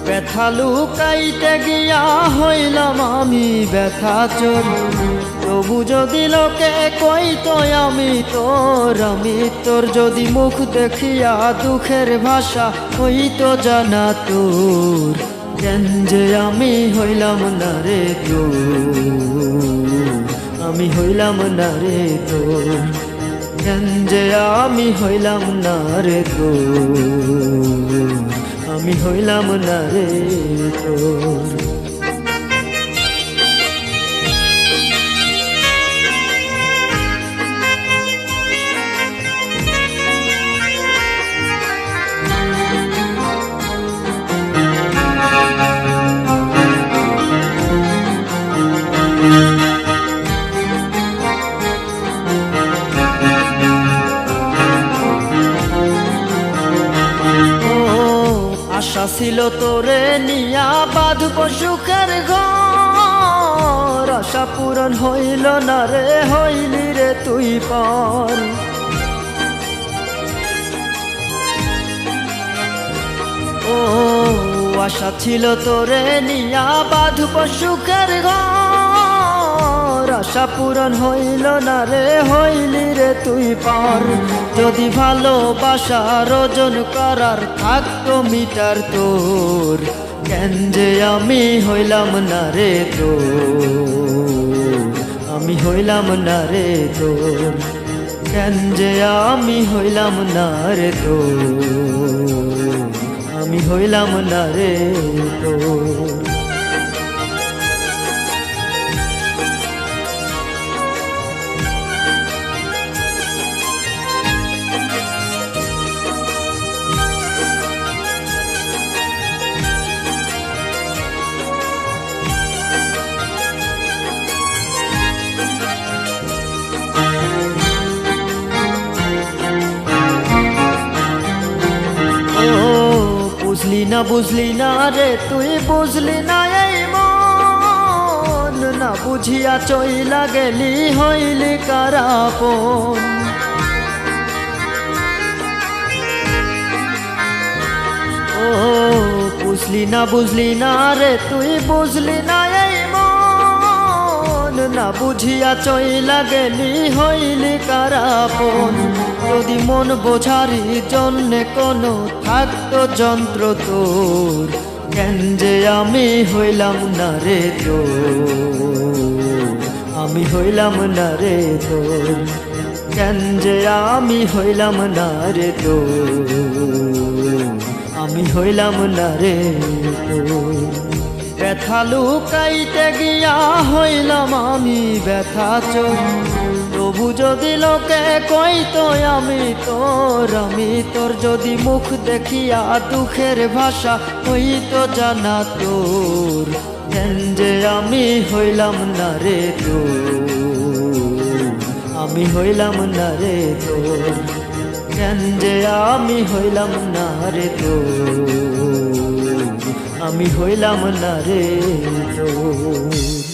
ব্যথা লুকাইতে গিয়া হইলাম আমি ব্যথা চোর। তবু যদি লোকে কইতো আমি তোর যদি মুখ দেখিয়া দুঃখের ভাষা হইতো জানা তোর। কেন যে আমি হইলাম না রে তোর, আমি হইলাম না রে তোর। কেন যে আমি হইলাম না রে তোর, আমি হইলাম না রে তোর। আশা ছিল তোরে নিয়া বাঁধব সুখের ঘর, আশা পূরণ হইল না রে, হইলি রে তুই পর। ও আশা ছিল তোরে নিয়া বাঁধব সুখের ঘর, আশা পূরণ হইল না রে, হইলি রে তুই পার। যদি ভালোবাসার ওজন করার থাকতো মিটার তোর, কেন যে আমি হইলাম না রে তোর, আমি হইলাম না রে তোর। কেন যে আমি হইলাম না রে তোর, আমি হইলাম না রে তোর। বুঝলি না রে তুই, বুঝলি না এই মন, না বুঝিয়া চইলা গেলি হইলি কারাপন। ও বুঝলি না রে তুই, বুঝলি না এই মন, না বুঝিয়া চইলা গেলি হইলি কারাপন। যদি মন বোঝারি জন্যে কোনো থাকতো যন্ত্র তোর, কেন যে আমি হইলাম না রে তোর, আমি হইলাম না রে তোর। কেন যে আমি হইলাম না রে তোর, আমি হইলাম না রে তোর। ব্যথা লুকাইতে গিয়া হইলাম আমি ব্যথা চোর। তবু যদি লোকে কইতো আমি তোর যদি মুখ দেখিয়া দুঃখের ভাষা হইতো জানা তোর। কেন যে আমি হইলাম না রে তোর, আমি হইলাম না রে তোর। কেন যে আমি হইলাম না রে তোর, আমি হইলাম না রে তোর।